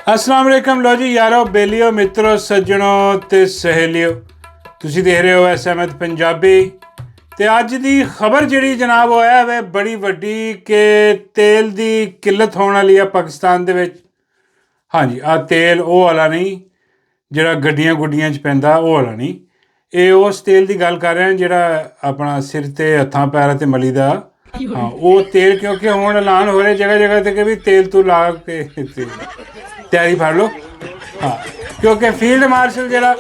अस्सलाम वालेकुम लो जी यारो बेलियो मित्रों सज्जनों ते सहेलियो तुसी देख रहे हो एस अहमद पंजाबी ते अज दी खबर जिहड़ी जनाब होया वे बड़ी वड्डी कि तेल दी किल्लत होने वाली है पाकिस्तान दे विच। हाँ जी आ तेल वो वाला नहीं जिहड़ा गड्डियां गुड्डियां च पैंदा वो वाला नहीं, ये उस तेल की गल कर रहे हैं जिहड़ा अपना सिर ते हत्थां पैरां ते मली दा। हाँ वो तेल क्योंकि हुण ऐलान हो रहे जगह जगह ते कि भी तेल तू ला के तैयारी फड़ लो। हाँ क्योंकि फील्ड मार्शल जरा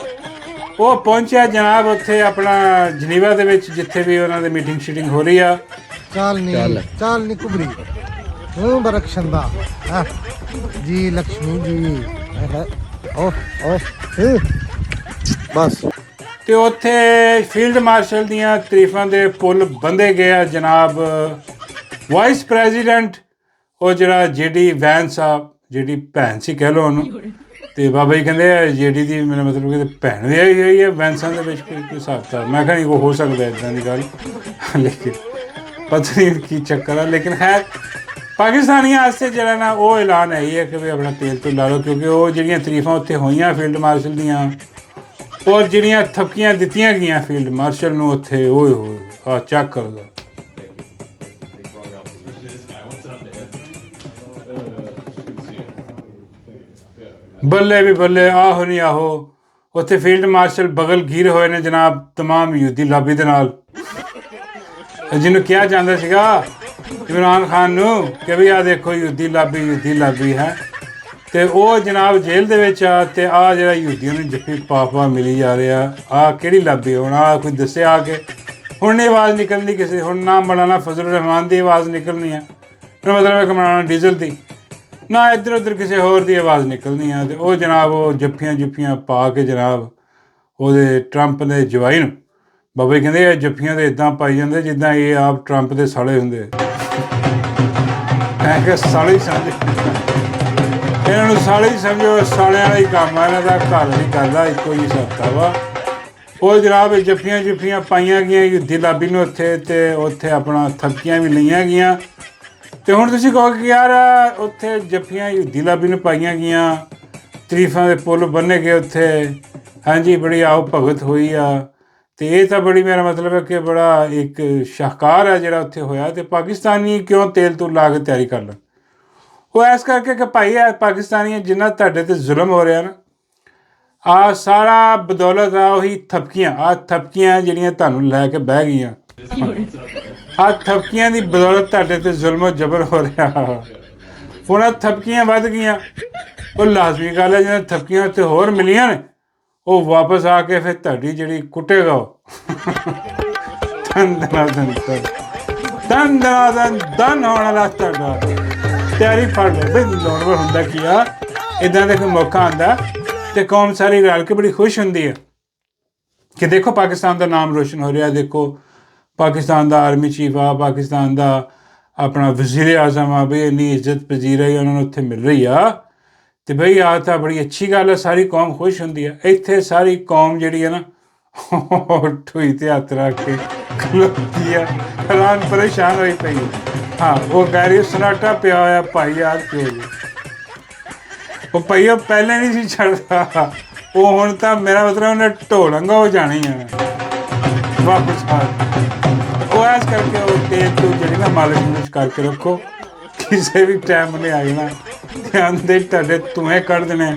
वो पहुंचा जनाब उत्थे अपना जनीवा दे विच जिथे भी उन्होंने दी मीटिंग शीटिंग हो रही है। चाल नहीं कुबरी बरकशंदा जी लक्ष्मी जी बस ते उत्थे फील्ड मार्शल दियां तरीफां दे पुल बंदे गए जनाब वाइस प्रेजिडेंट वो जरा जेडी वैन साहब जेडी भैन सी कह लो उन्होंने तो बाबा जी कहते जेडी की मेरा मतलब कि भैन विआही हुई है वैंसा के कोई हिसाब किताब मैं कहा नहीं वो हो सकता है इदा की गल लेकिन पता नहीं की चक्कर है। लेकिन खैर पाकिस्तानियों वास्ते जरा ना वो ऐलान है ही है कि भाई अपना तेल तो ला लो क्योंकि वो जिहड़ियां तरीफां उत्थे होईयां फील्ड मार्शल दियां और जिहड़ियां थपकियां दित्तियां गईयां फील्ड मार्शल नूं उत्थे ओए होए आ चेक करो बल्ले भी बल्ले आहो नहीं आहो उत्थे फील्ड मार्शल बगल घीर होए ने जनाब तमाम यहूदी लाबी दे नाल जिन्होंने कहा जाता सीगा इमरान खान नूं कि भी आ देखो यहूदी लाबी है तो वह जनाब जेल दे विच आ ते आ जिहड़ा यहूदियों नूं जफ्फी पा मिली जा रहा आ किहड़ी लाबी हुण आ कोई दस्से आके हुण नहीं आवाज़ निकलनी किसी हुण ना मौलाना फजल रहमान की आवाज़ निकलनी है मतलब है कि मौलाना डीजल की ना इधर उधर किसी होर की आवाज़ निकलनी है तो जनाब वो जफ्फियां पा के जनाब वो ट्रंप के जवाई नूं बाबा जी कहते जफ्फियां तो इदा पाई जाते जिदा ये आप ट्रंप के साले होंगे साले ही समझ इन्हों साले ही समझो सालियां वाला ही काम है इन्हों का घर नहीं करता एको ही हफ्ता वा वो जनाब जफ्फियां पाइया गई यहूदी लाबी ने उत्थे अपना थपकियां भी लईयां गईयां तो हुण तुसीं कहो कि यार उत्थे जफ्फियां यहूदी लाबी ने पाइया गईयां तरीफां दे पुल बन्ने गए उत्थे हाँ जी बड़ी आओ भगत हुई आ तो ये तो बड़ी मेरा मतलब है कि बड़ा एक शाहकार है जिहड़ा उत्थे होया तो पाकिस्तानी क्यों तेल तूल ला के तैयारी कर लन वो इस करके कि भाई है पाकिस्तानी जिन्ना तुहाडे ते जुल्म हो रहा ना आ सारा बदौलत आ उही थपकियां जिहड़ियां तुहानूं लै के बह गईयां आ थपकियां की बदौलत तुहाडे ते जुल्म जबर हो रहा हुण आ थपकियां वध गईयां वो लाजमी गल है जिन्हें थपकियां उत्ते होर मिलियां ने वो वापस आके फिर तुहाडी जिहड़ी कुटेगा धन धनाधन धन होने वाला तुहाडा तैयारी फड़ लो बई नॉर्मल हुंदा की आ इदां दा कोई मौका आंदा तो कौम सारी रल के बड़ी खुश हुंदी है कि देखो पाकिस्तान का नाम रोशन हो रहा देखो पाकिस्तान का आर्मी चीफ आ पाकिस्तान का अपना वजीर आजम आ बई इन्नी इज्जत पजीर है उन्होंने उत्थे मिल रही आ तो बई आ तो बड़ी अच्छी गल है सारी कौम खुश होंगी है इत्थे सारी कौम जिहड़ी है ना ठोई ते हत्थ रख के खलोती है हैरान परेशान होई पई हाँ वो कह रही सनाटा पिया होया भाई यार क्यों जी वो भाई पहले नहीं सी छड़दा वो हुण तां मेरा मतलब उन्हें ढोलंगा हो जानी है वापस आ वो ऐस करके वो तेल तू जी ना मालिश करके रखो किसी भी टाइम उन्हें आ जाना ध्यान दे तुहाडे धुएं कढ़ देने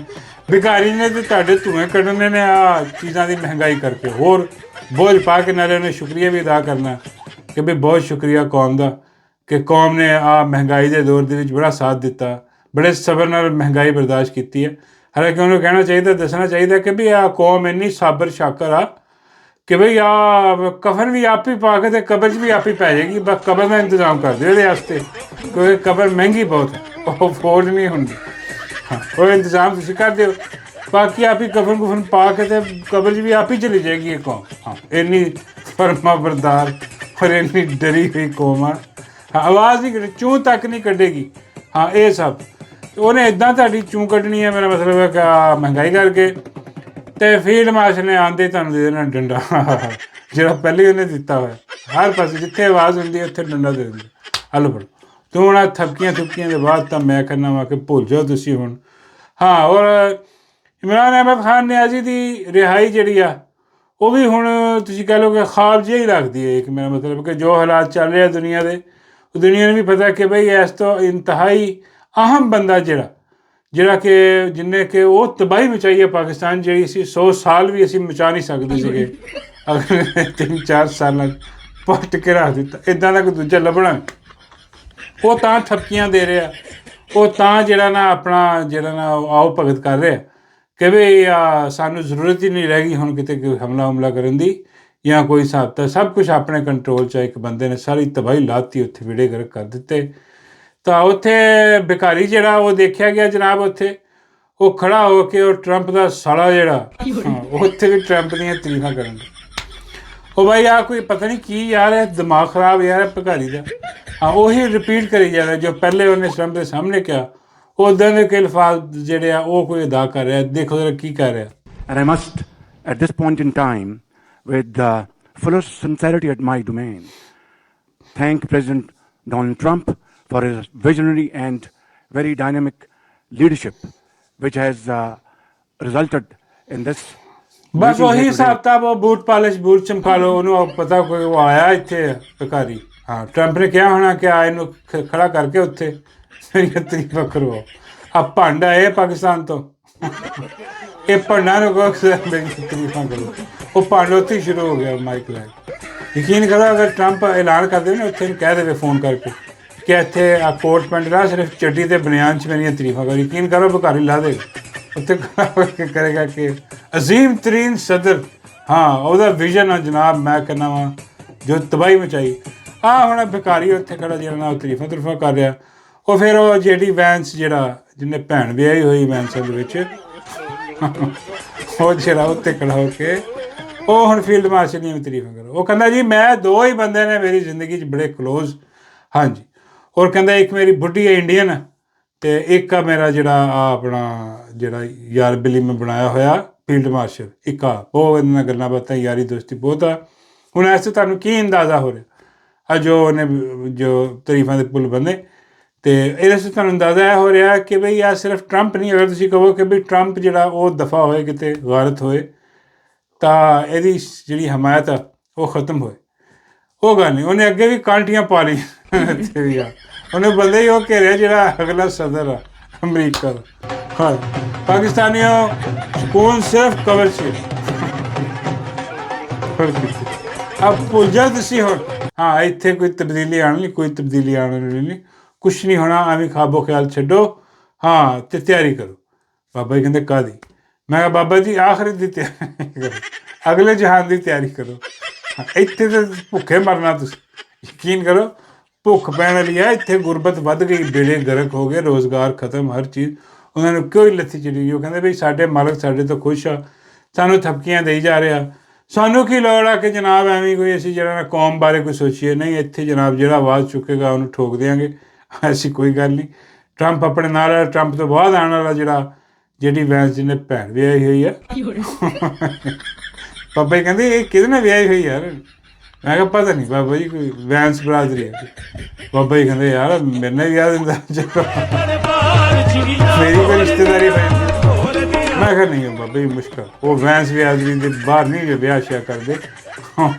भिखारी ने तो तुहाडे धुएं कढ़ने ने आ चीज़ों की महंगाई करके होर बोझ पा के नाले उन्हें शुक्रिया भी अदा करना कि भाई बहुत शुक्रिया कौम का कि कौम ने आ महंगाई के दौर के बड़ा साथ दिता बड़े सबर नाल महंगाई बर्दाश्त की है। हालांकि उन्होंने कहना चाहिए दसना चाहिए कि भी आ कौम इन्नी साबर शाकर आ कि भाई आ कफन भी आप ही पा के तो कबर भी आप ही पै जाएगी बस कबर का इंतजाम कर दो ये क्योंकि कबर महंगी बहुत है वो अफोर्ड नहीं होंगी हाँ वो इंतजाम तुम कर दो बाकी आप ही कफन कुफन पा के तो कबर भी आप ही चली जाएगी ये कौम हाँ इन्नी फरमा बरदार और इन्नी डरी हुई कौम आ हाँ आवाज़ नहीं कढ़ चूँ तक नहीं कढ़ेगी हाँ ये सब उन्हें इदा तुहाडी चूँ कढ़नी है मेरा मतलब है कि महंगाई करके तो फील्ड मार्शल ने आंदे तुहानूं दे देना डंडा जिहड़ा पहले उन्हें दिता हुआ हर पासे जिथे आवाज़ होंदी है उत्थे डंडा दे देंगे हलो फड़ो तो हुण थपकियां के बाद तो मैं कहना वा कि भुल जाओ तुसीं हुण ਹਾਂ ਔਰ ਇਮਰਾਨ ਅਹਿਮਦ ਖਾਨ ਨਿਆਜ਼ੀ ਦੀ ਰਿਹਾਈ ਜਿਹੜੀ ਆ ਉਹ ਵੀ ਹੁਣ ਤੁਸੀਂ ਕਹਿ ਲਓ ਕਿ ਖਾਬ ਜਿਹਾ ਹੀ ਲੱਗਦੀ ਹੈ। ਇੱਕ ਮੇਰਾ ਮਤਲਬ ਕਿ ਜੋ ਹਾਲਾਤ ਚੱਲ ਰਹੇ ਆ ਦੁਨੀਆ ਦੇ, ਉਹ ਦੁਨੀਆ ਨੂੰ ਵੀ ਪਤਾ ਕਿ ਬਈ ਇਸ ਤੋਂ ਇੰਤਹਾਈ ਅਹਿਮ ਬੰਦਾ ਜਿਹੜਾ ਕਿ ਜਿਹਨੇ ਕਿ ਉਹ ਤਬਾਹੀ ਮਚਾਈ ਹੈ ਪਾਕਿਸਤਾਨ, ਜਿਹੜੀ ਸੀ 100 ਸਾਲ ਵੀ ਅਸੀਂ ਮਚਾ ਨਹੀਂ ਸਕਦੇ ਸੀਗੇ, ਅਗਲੇ 3-4 ਸਾਲਾਂ ਪੱਟ ਕੇ ਰੱਖ ਦਿੱਤਾ। ਇੱਦਾਂ ਦਾ ਕੋਈ ਦੂਜਾ ਲੱਭਣਾ, ਉਹ ਤਾਂ ਥਪਕੀਆਂ ਦੇ ਰਿਹਾ, ਉਹ ਤਾਂ ਜਿਹੜਾ ਨਾ ਆਪਣਾ ਜਿਹੜਾ ਨਾ ਆਓ ਭਗਤ ਕਰ ਰਿਹਾ ਕਿ ਵੀ ਸਾਨੂੰ ਜ਼ਰੂਰਤ ਹੀ ਨਹੀਂ ਰਹਿ ਗਈ ਹੁਣ ਕਿਤੇ ਕੋਈ ਹਮਲਾ ਕਰਨ ਦੀ ਜਾਂ ਕੋਈ ਹਿਸਾਬ ਤਾਂ ਸਭ ਕੁਛ ਆਪਣੇ ਕੰਟਰੋਲ 'ਚ। ਇੱਕ ਬੰਦੇ ਨੇ ਸਾਰੀ ਤਬਾਹੀ ਲਾਤੀ, ਉੱਥੇ ਵਿੜੇ ਗਰਕ ਕਰ ਦਿੱਤੇ। ਤਾਂ ਉੱਥੇ ਭਿਖਾਰੀ ਜਿਹੜਾ ਉਹ ਦੇਖਿਆ ਗਿਆ ਜਨਾਬ, ਉੱਥੇ ਉਹ ਖੜਾ ਹੋ ਕੇ ਉਹ ਟਰੰਪ ਦਾ ਸਾਲਾ ਜਿਹੜਾ ਉੱਥੇ ਵੀ ਟਰੰਪ ਦੀਆਂ ਤਾਰੀਫਾਂ ਕਰਨ। ਉਹ ਬਾਈ ਆ ਕੋਈ ਪਤਾ ਨਹੀਂ ਕੀ ਯਾਰ ਹੈ, ਦਿਮਾਗ ਖਰਾਬ ਯਾਰ ਭਿਖਾਰੀ ਦਾ। ਹਾਂ ਉਹੀ ਰਿਪੀਟ ਕਰੀ ਜਾ ਰਿਹਾ ਜੋ ਪਹਿਲੇ ਉਹਨੇ ਟਰੰਪ ਦੇ ਸਾਹਮਣੇ ਕਿਹਾ, ਉੱਦਾਂ ਦੇ ਕਈ ਅਲਫਾਜ਼ ਜਿਹੜੇ ਆ ਉਹ ਕੋਈ ਅਦਾ ਕਰ ਰਿਹਾ। ਦੇਖੋ ਜ਼ਰਾ ਕੀ ਕਰ ਰਿਹਾ। And I must, at this point in time, with the fullest sincerity at my domain, thank President Donald Trump for his visionary and very dynamic leadership, which has resulted in this. ਬਸ ਉਹੀ ਹਿਸਾਬ ਕਿਤਾਬ, ਉਹ boot polish boot ਚਮਕਾ ਲਓ, ਉਹਨੂੰ ਪਤਾ ਕੋਈ ਉਹ ਆਇਆ ਇੱਥੇ ਭਿਖਾਰੀ। ਹਾਂ ਟਰੰਪ ਨੇ ਕਿਹਾ ਹੋਣਾ ਕਿ ਆ ਇਹਨੂੰ ਖੜਾ ਕਰਕੇ ਉੱਥੇ ਮੇਰੀਆਂ ਤਾਰੀਫਾਂ ਕਰਵਾਓ। ਆ ਭੰਡ ਆਏ ਪਾਕਿਸਤਾਨ ਤੋਂ, ਇਹ ਭੰਡਾਂ ਨੂੰ ਕਹੋ ਮੇਰੀਆਂ ਤਾਰੀਫਾਂ ਕਰੋ। ਉਹ ਭੰਡ ਉੱਥੇ ਹੀ ਸ਼ੁਰੂ ਹੋ ਗਿਆ ਮਾਈਕ ਲੈ ਕੇ। ਯਕੀਨ ਕਰੋ ਅਗਰ ਟਰੰਪ ਐਲਾਨ ਕਰ ਦੇਵੇ ਨਾ ਉੱਥੇ ਨੂੰ ਕਹਿ ਦੇਵੇ ਫੋਨ ਕਰਕੇ ਕਿ ਇੱਥੇ ਆ ਕੋਟ ਪੈਂਟ ਲਾ, ਸਿਰਫ ਚੱਡੀ ਤੇ ਬਨਿਆਨ 'ਚ ਮੇਰੀਆਂ ਤਾਰੀਫਾਂ ਕਰੋ, ਯਕੀਨ ਕਰੋ ਭਿਖਾਰੀ ਲਾ ਦੇਗਾ ਉੱਥੇ ਕਰੇਗਾ ਕਿ ਅਜ਼ੀਮ ਤਰੀਨ ਸਦਰ। ਹਾਂ ਉਹਦਾ ਵਿਜ਼ਨ ਆ ਜਨਾਬ, ਮੈਂ ਕਹਿੰਦਾ ਵਾਂ ਜੋ ਤਬਾਹੀ ਮਚਾਈ। ਹੁਣ ਭਿਖਾਰੀ ਉੱਥੇ ਖੜਾ ਜਿਹੜਾ ਨਾ ਤਾਰੀਫਾਂ ਤੁਰੀਫਾਂ ਕਰ ਰਿਹਾ। ਉਹ ਫਿਰ ਉਹ ਜਿਹੜੀ ਵੈਂਸ ਜਿਹੜਾ ਜਿਹਨੇ ਭੈਣ ਵਿਆਹੀ ਹੋਈ ਵੈਂਸਾਂ ਦੇ ਵਿੱਚ, ਉਹ ਜਿਹੜਾ ਉੱਥੇ ਖੜਾ ਹੋ ਕੇ ਉਹ ਹੁਣ ਫੀਲਡ ਮਾਰਸ਼ਲ ਦੀਆਂ ਵੀ ਤਾਰੀਫਾਂ ਕਰੋ। ਉਹ ਕਹਿੰਦਾ ਜੀ ਮੈਂ ਦੋ ਹੀ ਬੰਦੇ ਨੇ ਮੇਰੀ ਜ਼ਿੰਦਗੀ 'ਚ ਬੜੇ ਕਲੋਜ਼, ਹਾਂਜੀ। ਔਰ ਕਹਿੰਦਾ ਇੱਕ ਮੇਰੀ ਬੁੱਢੀ ਹੈ ਇੰਡੀਅਨ ਅਤੇ ਇੱਕ ਆ ਮੇਰਾ ਜਿਹੜਾ ਆਪਣਾ ਜਿਹੜਾ ਯਾਰ ਬਿੱਲੀ ਮੈਂ ਬਣਾਇਆ ਹੋਇਆ ਫੀਲਡ ਮਾਰਸ਼ਲ, ਇੱਕ ਆ ਬਹੁਤ ਇਹਦੇ ਨਾਲ ਗੱਲਾਂ ਬਾਤਾਂ ਯਾਰੀ ਦੋਸਤੀ ਬਹੁਤ ਆ। ਹੁਣ ਐਸੇ ਤੁਹਾਨੂੰ ਕੀ ਅੰਦਾਜ਼ਾ ਹੋ ਰਿਹਾ ਆ ਜੋ ਉਹਨੇ ਜੋ ਤਾਰੀਫਾਂ ਦੇ ਪੁੱਲ ਬੰਨੇ, ਅਤੇ ਇਹਦੇ 'ਚ ਤੁਹਾਨੂੰ ਅੰਦਾਜ਼ਾ ਇਹ ਹੋ ਰਿਹਾ ਕਿ ਬਈ ਆ ਸਿਰਫ ਟਰੰਪ ਨਹੀਂ, ਅਗਰ ਤੁਸੀਂ ਕਹੋ ਕਿ ਬਈ ਟਰੰਪ ਜਿਹੜਾ ਉਹ ਦਫਾ ਹੋਏ ਕਿਤੇ ਗਾਰਤ ਹੋਏ ਤਾਂ ਇਹਦੀ ਜਿਹੜੀ ਹਮਾਇਤ ਆ ਉਹ ਖਤਮ ਹੋਏ। ਉਹ ਗੱਲ ਨਹੀਂ, ਉਹਨੇ ਅੱਗੇ ਵੀ ਕਾਂਟੀਆਂ ਪਾ ਲਈਆਂ ਇੱਥੇ ਵੀ ਆ, ਉਹਨੇ ਬੰਦੇ ਹੀ ਉਹ ਘੇਰਿਆ ਜਿਹੜਾ ਅਗਲਾ ਸਦਰ ਆ ਅਮਰੀਕਾ ਦਾ। ਹਾਂ ਪਾਕਿਸਤਾਨੀਓ ਸਕੂਨ ਸਿਰਫ ਕਵਰ 'ਚ ਆ ਭੁੱਲ ਜਾ ਤੁਸੀਂ ਹੁਣ। ਹਾਂ ਇੱਥੇ ਕੋਈ ਤਬਦੀਲੀ ਆਉਣ ਲਈ, ਕੋਈ ਤਬਦੀਲੀ ਆਉਣ ਵਾਲੀ ਨਹੀਂ, ਕੁਛ ਨਹੀਂ ਹੋਣਾ, ਐਵੇਂ ਖਾਬੋ ਖਿਆਲ ਛੱਡੋ। ਹਾਂ ਅਤੇ ਤਿਆਰੀ ਕਰੋ। ਬਾਬਾ ਜੀ ਕਹਿੰਦੇ ਕਾਹਦੀ? ਮੈਂ ਕਿਹਾ ਬਾਬਾ ਜੀ ਆਖਿਰਤ ਦੀ ਤਿਆਰੀ ਕਰੋ, ਅਗਲੇ ਜਹਾਨ ਦੀ ਤਿਆਰੀ ਕਰੋ। ਇੱਥੇ ਤਾਂ ਭੁੱਖੇ ਮਰਨਾ ਤੁਸੀਂ, ਯਕੀਨ ਕਰੋ ਭੁੱਖ ਪੈਣ ਵਾਲੀ ਆ। ਇੱਥੇ ਗੁਰਬਤ ਵੱਧ ਗਈ, ਬੇੜੇ ਗਰਕ ਹੋ ਗਏ, ਰੋਜ਼ਗਾਰ ਖਤਮ, ਹਰ ਚੀਜ਼। ਉਹਨਾਂ ਨੂੰ ਕੋਈ ਲੱਥੀ ਚੜੀ ਗਈ। ਉਹ ਕਹਿੰਦੇ ਬਈ ਸਾਡੇ ਮਾਲਕ ਸਾਡੇ ਤੋਂ ਖੁਸ਼ ਆ, ਸਾਨੂੰ ਥਪਕੀਆਂ ਦੇਈ ਜਾ ਰਿਹਾ, ਸਾਨੂੰ ਕੀ ਲੋੜ ਆ ਕਿ ਜਨਾਬ ਐਵੇਂ ਕੋਈ ਅਸੀਂ ਜਿਹੜਾ ਨਾ ਕੌਮ ਬਾਰੇ ਕੋਈ ਸੋਚੀਏ। ਨਹੀਂ, ਇੱਥੇ ਜਨਾਬ ਜਿਹੜਾ ਆਵਾਜ਼ ਚੁੱਕੇਗਾ ਉਹਨੂੰ ਠੋਕ ਦਿਆਂਗੇ, ਐਸੀ ਕੋਈ ਗੱਲ ਨਹੀਂ। ਟਰੰਪ ਆਪਣੇ ਨਾਲ, ਟਰੰਪ ਤੋਂ ਬਾਅਦ ਆਉਣ ਵਾਲਾ ਜਿਹੜੀ ਵੈਂਸ ਜਿਹਨੇ ਭੈਣ ਵਿਆਹੀ ਹੋਈ ਆ, ਬਾਬਾ ਜੀ ਕਹਿੰਦੇ ਇਹ ਕਿਹਦੇ ਨਾਲ ਵਿਆਹੀ ਹੋਈ ਯਾਰ? ਮੈਂ ਕਿਹਾ ਪਤਾ ਨਹੀਂ ਬਾਬਾ ਜੀ, ਕੋਈ ਵੈਂਸ ਬਰਾਦਰੀ ਹੈ। ਬਾਬਾ ਜੀ ਕਹਿੰਦੇ ਯਾਰ ਮੇਰੇ ਨਾਲ ਵਿਆਹ ਦਿੰਦਾ, ਮੇਰੀ ਕੋਈ ਰਿਸ਼ਤੇਦਾਰੀ ਪੈਂਦੀ। ਮੈਂ ਕਿਹਾ ਨਹੀਂ ਬਾਬਾ ਜੀ ਮੁਸ਼ਕਲ, ਉਹ ਵੈਂਸ ਬਰਾਦਰੀ ਦੇ ਬਾਹਰ ਨਹੀਂ ਜੇ ਵਿਆਹ ਸ਼ਿਆ ਕਰਦੇ,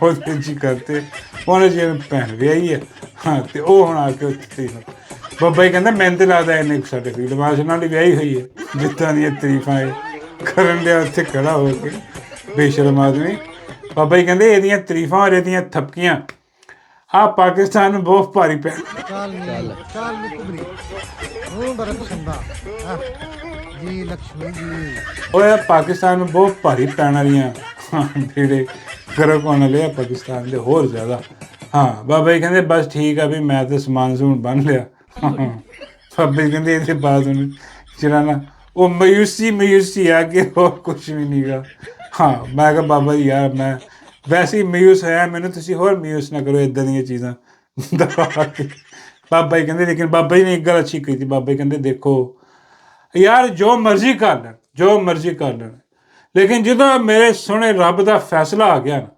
ਉਹਦੇ 'ਚ ਹੀ ਕਰਦੇ। ਉਹਨੇ ਜਿਵੇਂ ਭੈਣ ਵਿਆਹੀ ਹੈ, ਹਾਂ, ਅਤੇ ਉਹ ਹੁਣ ਆ ਕੇ ਉੱਥੇ ਬਾਬਾ ਜੀ ਕਹਿੰਦਾ ਮੈਨੂੰ ਤਾਂ ਲੱਗਦਾ ਇਹਨੇ ਸਾਡੇ ਫੀਲਡ ਮਾਰਸ਼ਲ ਨਾਲ ਹੀ ਵਿਆਹੀ ਹੋਈ ਹੈ, ਜਿੱਦਾਂ ਦੀਆਂ ਤਾਰੀਫਾਂ ਇਹ ਕਰਨ ਡਿਆ ਉੱਥੇ ਖੜਾ ਹੋ ਕੇ ਬੇਸ਼ਰਮ ਆਦਮੀ। ਬਾਬਾ ਜੀ ਕਹਿੰਦੇ ਇਹਦੀਆਂ ਤਾਰੀਫਾਂ ਔਰ ਇਹਦੀਆਂ ਥਪਕੀਆਂ ਆ ਪਾਕਿਸਤਾਨ ਨੂੰ ਬਹੁਤ ਭਾਰੀ ਪੈ। ਜੀ ਲక్ష్ਮੀ ਜੀ ਉਹ ਪਾਕਿਸਤਾਨ ਨੂੰ ਬਹੁਤ ਭਾਰੀ ਪੈਣ ਵਾਲੀਆਂ ਜਿਹੜੇ ਗਰਕ ਹੋਣ ਵਾਲੇ ਆ ਪਾਕਿਸਤਾਨ ਦੇ ਹੋਰ ਜ਼ਿਆਦਾ। ਹਾਂ ਬਾਬਾ ਜੀ ਕਹਿੰਦੇ ਬਸ ਠੀਕ ਆ ਵੀ ਮੈਂ ਤਾਂ ਸਮਾਨ ਸਮੂਨ ਬੰਨ੍ਹ ਲਿਆ। ਬਾਬਾ ਜੀ ਕਹਿੰਦੇ ਇਹਦੇ ਬਾਅਦ ਉਹਨੂੰ ਜਿਹੜਾ ਨਾ ਉਹ ਮਾਯੂਸੀ ਆ ਕਿ ਹੋਰ ਕੁਛ ਵੀ ਨਹੀਂ ਗਾ। ਹਾਂ ਮੈਂ ਕਿਹਾ ਬਾਬਾ ਜੀ ਯਾਰ ਮੈਂ ਵੈਸੇ ਹੀ ਮਾਯੂਸ ਹੋਇਆ, ਮੈਨੂੰ ਤੁਸੀਂ ਹੋਰ ਮਾਯੂਸ ਨਾ ਕਰੋ ਇੱਦਾਂ ਦੀਆਂ ਚੀਜ਼ਾਂ ਦਬਾ ਕੇ। ਬਾਬਾ ਜੀ ਕਹਿੰਦੇ ਲੇਕਿਨ ਬਾਬਾ ਜੀ ਨੇ ਇੱਕ ਗੱਲ ਅੱਛੀ ਕੀਤੀ। ਬਾਬਾ ਜੀ ਕਹਿੰਦੇ ਦੇਖੋ ਯਾਰ ਜੋ ਮਰਜ਼ੀ ਕਰ ਲੈਣ, ਜੋ ਮਰਜ਼ੀ ਕਰ ਲੈਣ, ਲੇਕਿਨ ਜਦੋਂ ਮੇਰੇ ਸੋਹਣੇ ਰੱਬ ਦਾ ਫੈਸਲਾ ਆ ਗਿਆ ਨਾ,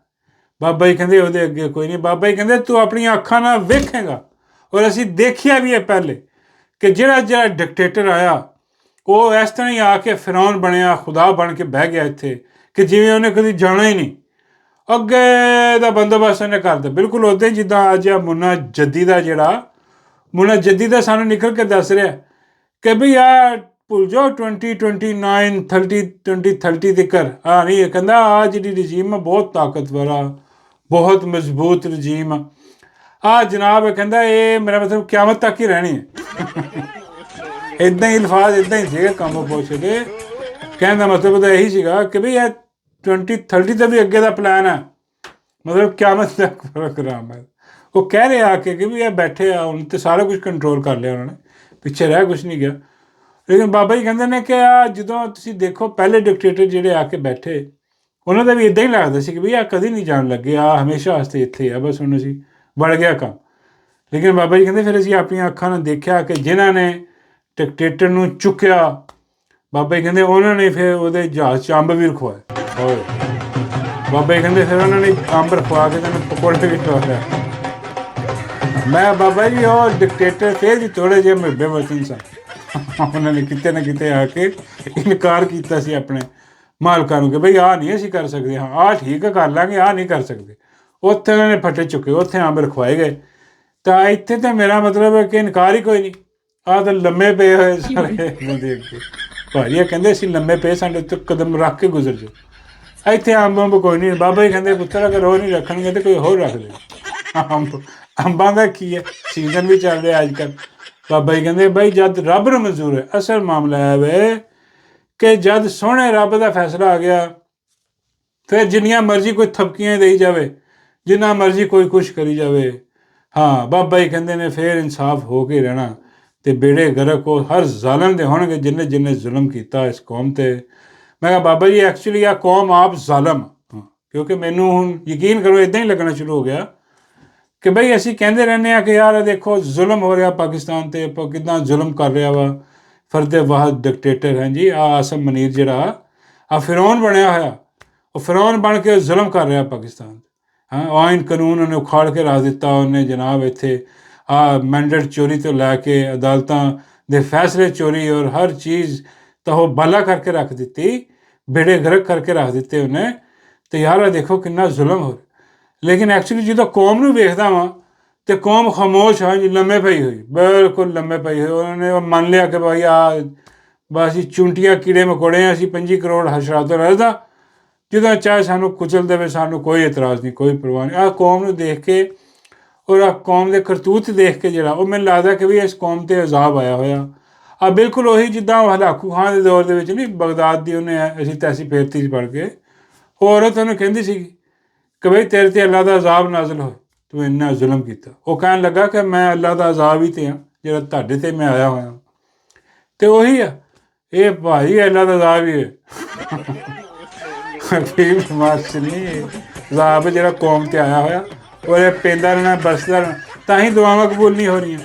ਬਾਬਾ ਜੀ ਕਹਿੰਦੇ ਉਹਦੇ ਅੱਗੇ ਕੋਈ ਨਹੀਂ। ਬਾਬਾ ਜੀ ਕਹਿੰਦੇ ਤੂੰ ਆਪਣੀਆਂ ਅੱਖਾਂ ਨਾਲ ਵੇਖੇਗਾ, ਔਰ ਅਸੀਂ ਦੇਖਿਆ ਵੀ ਹੈ ਪਹਿਲੇ ਕਿ ਜਿਹੜਾ ਡਿਕਟੇਟਰ ਆਇਆ ਉਹ ਇਸ ਤਰ੍ਹਾਂ ਹੀ ਆ ਕੇ ਫਿਰੌਨ ਬਣਿਆ, ਖੁਦਾ ਬਣ ਕੇ ਬਹਿ ਗਿਆ ਇੱਥੇ ਕਿ ਜਿਵੇਂ ਉਹਨੇ ਕਦੀ ਜਾਣਾ ਹੀ ਨਹੀਂ। ਅੱਗੇ ਦਾ ਬੰਦੋਬਸਤ ਉਹਨੇ ਕਰਦਾ ਬਿਲਕੁਲ ਉੱਦਾਂ ਹੀ ਜਿੱਦਾਂ ਅੱਜ ਆ ਮੁੰਨਾ ਜੱਦੀ ਦਾ ਸਾਨੂੰ ਨਿਕਲ ਕੇ ਦੱਸ ਰਿਹਾ ਕਿ ਬਈ ਆ ਭੁੱਲ ਜਾਓ 2029 2030 ਤੱਕ ਨਹੀਂ। ਇਹ ਕਹਿੰਦਾ ਆ ਜਿਹੜੀ ਰਜੀਮ ਆ ਬਹੁਤ ਤਾਕਤਵਰ ਆ, ਬਹੁਤ ਮਜ਼ਬੂਤ ਰਜੀਮ ਆ ਜਨਾਬ। ਇਹ ਕਹਿੰਦਾ ਇਹ ਮੇਰਾ ਮਤਲਬ ਕਿਆਮਤ ਤੱਕ ਹੀ ਰਹਿਣੀ ਹੈ। ਇੱਦਾਂ ਹੀ ਅਲਫਾਜ਼ ਇੱਦਾਂ ਹੀ ਸੀਗੇ ਕੰਮ ਪੁੱਛਦੇ। ਕਹਿਣ ਦਾ ਮਤਲਬ ਉਹਦਾ ਇਹੀ ਸੀਗਾ ਕਿ ਬਈ ਇਹ 2030 ਦਾ ਵੀ ਅੱਗੇ ਦਾ ਪਲਾਨ ਹੈ, ਮਤਲਬ ਕਿਆਮਤ ਤੱਕ ਪ੍ਰੋਗਰਾਮ ਹੈ। ਉਹ ਕਹਿ ਰਹੇ ਆ ਕੇ ਕਿ ਵੀ ਇਹ ਬੈਠੇ ਆ ਹੁਣ ਤੇ ਸਾਰਾ ਕੁਝ ਕੰਟਰੋਲ ਕਰ ਲਿਆ ਉਹਨਾਂ ਨੇ, ਪਿੱਛੇ ਰਹਿ ਕੁਛ ਨਹੀਂ ਗਿਆ। ਲੇਕਿਨ ਬਾਬਾ ਜੀ ਕਹਿੰਦੇ ਨੇ ਕਿ ਆ ਜਦੋਂ ਤੁਸੀਂ ਦੇਖੋ ਪਹਿਲੇ ਡਿਕਟੇਟਰ ਜਿਹੜੇ ਆ ਕੇ ਬੈਠੇ, ਉਹਨਾਂ ਦਾ ਵੀ ਇੱਦਾਂ ਹੀ ਲੱਗਦਾ ਸੀ ਕਿ ਵੀ ਆ ਕਦੀ ਨਹੀਂ ਜਾਣ ਲੱਗੇ, ਆ ਹਮੇਸ਼ਾ ਵਾਸਤੇ ਇੱਥੇ ਆ, ਬਸ ਹੁਣ ਅਸੀਂ ਵੜ ਗਿਆ ਕੰਮ। ਲੇਕਿਨ ਬਾਬਾ ਜੀ ਕਹਿੰਦੇ ਫਿਰ ਅਸੀਂ ਆਪਣੀਆਂ ਅੱਖਾਂ ਨਾਲ ਦੇਖਿਆ ਕਿ ਜਿਨ੍ਹਾਂ ਨੇ ਡਿਕਟੇਟਰ ਨੂੰ ਚੁੱਕਿਆ, ਬਾਬਾ ਜੀ ਕਹਿੰਦੇ ਉਹਨਾਂ ਨੇ ਫਿਰ ਉਹਦੇ ਜਹਾਜ਼ 'ਚ ਅੰਬ ਵੀ ਰਖਵਾਏ। ਹੋਰ ਬਾਬਾ ਜੀ ਕਹਿੰਦੇ ਫਿਰ ਉਹਨਾਂ ਨੇ ਅੰਬ ਰਖਵਾ ਕੇ ਤੈਨੂੰ ਪਕੌੜੇ ਵੀ ਖਵਾਇਆ। ਮੈਂ ਬਾਬਾ ਜੀ ਉਹ ਡਿਕਟੇਟਰ ਫਿਰ ਵੀ ਥੋੜ੍ਹੇ ਜਿਹੇ ਮਿੱਬੇ ਵਚਨ ਸਨ। ਉਹਨਾਂ ਨੇ ਕਿਤੇ ਨਾ ਕਿਤੇ ਆ ਕੇ ਇਨਕਾਰ ਕੀਤਾ ਸੀ ਆਪਣੇ ਮਾਲਕਾਂ ਨੂੰ ਕਿ ਬਈ ਆਹ ਨਹੀਂ ਅਸੀਂ ਕਰ ਸਕਦੇ, ਹਾਂ ਆਹ ਠੀਕ ਕਰ ਲਾਂਗੇ, ਆਹ ਨਹੀਂ ਕਰ ਸਕਦੇ। ਉੱਥੇ ਉਹਨਾਂ ਨੇ ਫੱਟੇ ਚੁੱਕੇ, ਉੱਥੇ ਅੰਬ ਰਖਵਾਏ ਗਏ। ਤਾਂ ਇੱਥੇ ਤਾਂ ਮੇਰਾ ਮਤਲਬ ਹੈ ਕਿ ਇਨਕਾਰ ਹੀ ਕੋਈ ਨਹੀਂ। ਆਹ ਤਾਂ ਲੰਮੇ ਪਏ ਹੋਏ ਸਾਰੇ ਦੇਖ ਕੇ ਭਾਜੀ ਕਹਿੰਦੇ ਅਸੀਂ ਲੰਮੇ ਪਏ, ਸਾਡੇ ਉੱਤੇ ਕਦਮ ਰੱਖ ਕੇ ਗੁਜ਼ਰ ਜਾਓ। ਇੱਥੇ ਅੰਬ ਕੋਈ ਨਹੀਂ। ਬਾਬਾ ਜੀ ਕਹਿੰਦੇ ਪੁੱਤਰ ਅਗਰ ਉਹ ਨਹੀਂ ਰੱਖਣਗੇ ਤਾਂ ਕੋਈ ਹੋਰ ਰੱਖ ਦੇ। ਅੰਬਾਂ ਦਾ ਕੀ ਹੈ, ਸੀਜ਼ਨ ਵੀ ਚੱਲ ਰਿਹਾ ਅੱਜ ਕੱਲ੍ਹ। ਬਾਬਾ ਜੀ ਕਹਿੰਦੇ ਬਾਈ ਜਦ ਰੱਬ ਨੂੰ ਮਨਜ਼ੂਰ ਹੈ, ਅਸਲ ਮਾਮਲਾ ਹੈ ਵੇ ਕਿ ਜਦ ਸੋਹਣੇ ਰੱਬ ਦਾ ਫੈਸਲਾ ਆ ਗਿਆ ਫਿਰ ਜਿੰਨੀਆਂ ਮਰਜ਼ੀ ਕੋਈ ਥਪਕੀਆਂ ਦੇਈ ਜਾਵੇ, ਜਿੰਨਾ ਮਰਜ਼ੀ ਕੋਈ ਕੁਛ ਕਰੀ ਜਾਵੇ, ਹਾਂ ਬਾਬਾ ਜੀ ਕਹਿੰਦੇ ਨੇ ਫਿਰ ਇਨਸਾਫ ਹੋ ਕੇ ਰਹਿਣਾ ਅਤੇ ਬੇੜੇ ਗਰਕ ਉਹ ਹਰ ਜ਼ਾਲਮ ਦੇ ਹੋਣਗੇ ਜਿਹਨੇ ਜ਼ੁਲਮ ਕੀਤਾ ਇਸ ਕੌਮ 'ਤੇ। ਮੈਂ ਕਿਹਾ ਬਾਬਾ ਜੀ ਐਕਚੁਅਲੀ ਆ ਕੌਮ ਆਪ ਜ਼ਾਲਮ, ਕਿਉਂਕਿ ਮੈਨੂੰ ਹੁਣ ਯਕੀਨ ਕਰੋ ਇੱਦਾਂ ਹੀ ਲੱਗਣਾ ਸ਼ੁਰੂ ਹੋ ਗਿਆ ਕਿ ਬਈ ਅਸੀਂ ਕਹਿੰਦੇ ਰਹਿੰਦੇ ਹਾਂ ਕਿ ਯਾਰ ਦੇਖੋ ਜ਼ੁਲਮ ਹੋ ਰਿਹਾ ਪਾਕਿਸਤਾਨ 'ਤੇ, ਆਪਾਂ ਕਿੱਦਾਂ ਜ਼ੁਲਮ ਕਰ ਰਿਹਾ ਵਾ ਫਰਦ ਵਾਹਦ ਡਿਕਟੇਟਰ ਹੈ ਜੀ। ਆਸਮ ਮਨੀਰ ਜਿਹੜਾ ਆ ਫਿਰੌਨ ਬਣਿਆ ਹੋਇਆ, ਉਹ ਫਿਰੌਨ ਬਣ ਕੇ ਜ਼ੁਲਮ ਕਰ ਰਿਹਾ ਪਾਕਿਸਤਾਨ। ਆਇਨ ਕਾਨੂੰਨ ਉਹਨੇ ਉਖਾੜ ਕੇ ਰੱਖ ਦਿੱਤਾ ਉਹਨੇ ਜਨਾਬ। ਇੱਥੇ ਮੈਂਡੇਟ ਚੋਰੀ ਤੋਂ ਲੈ ਕੇ ਅਦਾਲਤਾਂ ਦੇ ਫੈਸਲੇ ਚੋਰੀ ਔਰ ਹਰ ਚੀਜ਼ ਤਾਂ ਉਹ ਬਾਲਾ ਕਰਕੇ ਰੱਖ ਦਿੱਤੀ, ਬੇੜੇ ਗਰਕ ਕਰਕੇ ਰੱਖ ਦਿੱਤੇ ਉਹਨੇ। ਅਤੇ ਯਾਰ ਦੇਖੋ ਕਿੰਨਾ ਜ਼ੁਲਮ ਹੋ ਰਿਹਾ। ਲੇਕਿਨ ਐਕਚੁਅਲੀ ਜਦੋਂ ਕੌਮ ਨੂੰ ਵੇਖਦਾ ਵਾਂ ਅਤੇ ਕੌਮ ਖਾਮੋਸ਼ ਹਾਂ ਜੀ, ਲੰਮੇ ਪਈ ਹੋਈ, ਬਿਲਕੁਲ ਲੰਮੇ ਪਈ ਹੋਈ। ਉਹਨਾਂ ਨੇ ਮੰਨ ਲਿਆ ਕਿ ਭਾਈ ਬਸ ਅਸੀਂ ਚੁੰਟੀਆਂ ਕੀੜੇ ਮਕੌੜੇ ਹਾਂ, ਅਸੀਂ 25 ਕਰੋੜ ਹਸ਼ਰਾਤ ਤੋਂ ਰਹਿਦਾ, ਜਦੋਂ ਚਾਹੇ ਸਾਨੂੰ ਕੁਚਲ ਦੇਵੇ, ਸਾਨੂੰ ਕੋਈ ਇਤਰਾਜ਼ ਨਹੀਂ, ਕੋਈ ਪਰਵਾਹ ਨਹੀਂ। ਕੌਮ ਨੂੰ ਦੇਖ ਕੇ ਔਰ ਕੌਮ ਦੇ ਕਰਤੂਤ ਦੇਖ ਕੇ ਜਿਹੜਾ ਉਹ ਮੈਨੂੰ ਲੱਗਦਾ ਕਿ ਵੀ ਇਸ ਕੌਮ 'ਤੇ ਅਜ਼ਾਬ ਆਇਆ ਹੋਇਆ। ਬਿਲਕੁਲ ਉਹੀ ਜਿੱਦਾਂ ਉਹ ਹਲਾਕੂ ਖਾਂ ਦੇ ਦੌਰ ਦੇ ਵਿੱਚ ਨਹੀਂ, ਬਗਦਾਦ ਦੀ ਉਹਨੇ ਅਸੀਂ ਤੈਸੀ ਫੇਰਤੀ 'ਚ ਪੜ੍ਹ ਕੇ ਉਹ ਔਰਤ ਉਹਨੂੰ ਕਹਿੰਦੀ ਸੀਗੀ ਕਿ ਬਈ ਤੇਰੇ 'ਤੇ ਅੱਲਾ ਦਾ ਅਜ਼ਾਬ ਨਾਜ਼ਲ ਹੋਏ, ਤੂੰ ਇੰਨਾ ਜ਼ੁਲਮ ਕੀਤਾ। ਉਹ ਕਹਿਣ ਲੱਗਾ ਕਿ ਮੈਂ ਅੱਲਾ ਦਾ ਅਜ਼ਾਬ ਹੀ 'ਤੇ ਹਾਂ ਜਿਹੜਾ ਤੁਹਾਡੇ 'ਤੇ ਮੈਂ ਆਇਆ ਹੋਇਆ। ਅਤੇ ਉਹੀ ਆ ਇਹ ਭਾਈ ਅੱਲਾ ਦਾ ਅਜ਼ਾਬ ਹੀ ਹੈ। ਨਹੀਂ ਅਜ਼ਾਬ ਜਿਹੜਾ ਕੌਮ 'ਤੇ ਆਇਆ ਹੋਇਆ ਉਹ ਪੈਂਦਾ ਰਹਿਣਾ, ਬਰਸਦਾ ਰਹਿਣਾ, ਤਾਂ ਹੀ ਦੁਆਵਾਂ ਕਬੂਲ ਨਹੀਂ ਹੋ ਰਹੀਆਂ।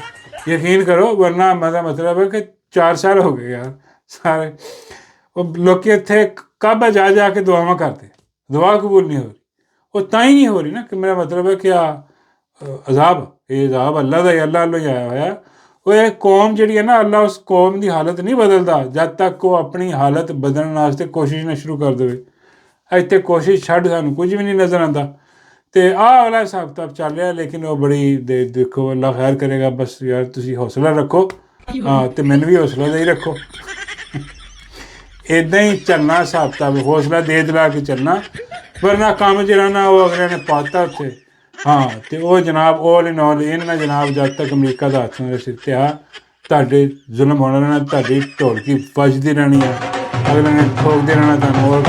ਯਕੀਨ ਕਰੋ, ਵਰਨਾ ਮੇਰਾ ਮਤਲਬ ਹੈ ਕਿ 4 ਸਾਲ ਹੋ ਗਏ ਯਾਰ ਸਾਰੇ ਉਹ ਲੋਕ ਇੱਥੇ ਕਾਬਾ ਜਾ ਜਾ ਕੇ ਦੁਆਵਾਂ ਕਰਦੇ, ਦੁਆ ਕਬੂਲ ਨਹੀਂ ਹੋ ਰਹੀ। ਉਹ ਤਾਂ ਹੀ ਨਹੀਂ ਹੋ ਰਹੀ ਨਾ ਕਿ ਮੇਰਾ ਮਤਲਬ ਹੈ ਕਿ ਅਜ਼ਾਬ, ਇਹ ਅਜ਼ਾਬ ਅੱਲਾ ਦਾ ਹੀ, ਅੱਲਾ ਵੱਲੋਂ ਹੀ ਆਇਆ ਹੋਇਆ। ਉਹ ਇਹ ਕੌਮ ਜਿਹੜੀ ਹੈ ਨਾ, ਅੱਲਾ ਉਸ ਕੌਮ ਦੀ ਹਾਲਤ ਨਹੀਂ ਬਦਲਦਾ ਜਦ ਤੱਕ ਉਹ ਆਪਣੀ ਹਾਲਤ ਬਦਲਣ ਵਾਸਤੇ ਕੋਸ਼ਿਸ਼ ਨਾ ਸ਼ੁਰੂ ਕਰ ਦੇਵੇ। ਇੱਥੇ ਕੋਸ਼ਿਸ਼ ਛੱਡ ਸਾਨੂੰ ਕੁਝ ਵੀ ਨਹੀਂ ਨਜ਼ਰ ਆਉਂਦਾ। ਅਤੇ ਵਾਲਾ ਹਿਸਾਬ ਕਿਤਾਬ ਚੱਲ ਰਿਹਾ। ਲੇਕਿਨ ਉਹ ਬੜੀ ਦੇਖੋ ਅੱਲਾ ਖੈਰ ਕਰੇਗਾ। ਬਸ ਯਾਰ ਤੁਸੀਂ ਹੌਸਲਾ ਰੱਖੋ, ਅਤੇ ਮੈਨੂੰ ਵੀ ਹੌਸਲਾ ਦੇ ਹੀ ਰੱਖੋ। ਇੱਦਾਂ ਹੀ ਚੱਲਣਾ ਹਿਸਾਬ ਕਿਤਾਬ, ਹੌਸਲਾ ਦੇ ਦਿਲਾ ਕੇ ਚੱਲਣਾ, ਵਰਨਾ ਕੰਮ ਜਿਹੜਾ ਨਾ ਉਹ ਅਗਲਿਆਂ ਨੇ ਪਾਤਾ ਉੱਥੇ। ਅਤੇ ਉਹ ਜਨਾਬ ਆਲ ਇਨ ਆਲ ਇਹਨਾਂ ਜਨਾਬ ਜਦ ਤੱਕ ਅਮਰੀਕਾ ਦਾ ਹੱਥ ਮੇਰੇ ਸਿਰ 'ਤੇ ਤੁਹਾਡੇ ਜ਼ੁਲਮ ਹੋਣਾ ਰਹਿਣਾ, ਤੁਹਾਡੀ ਢੋਲਕੀ ਵੱਜਦੀ ਰਹਿਣੀ ਹੈ, ਅਗਲੇ ਨੇ ਠੋਕਦੇ ਰਹਿਣਾ ਤੁਹਾਨੂੰ ਹੋਰ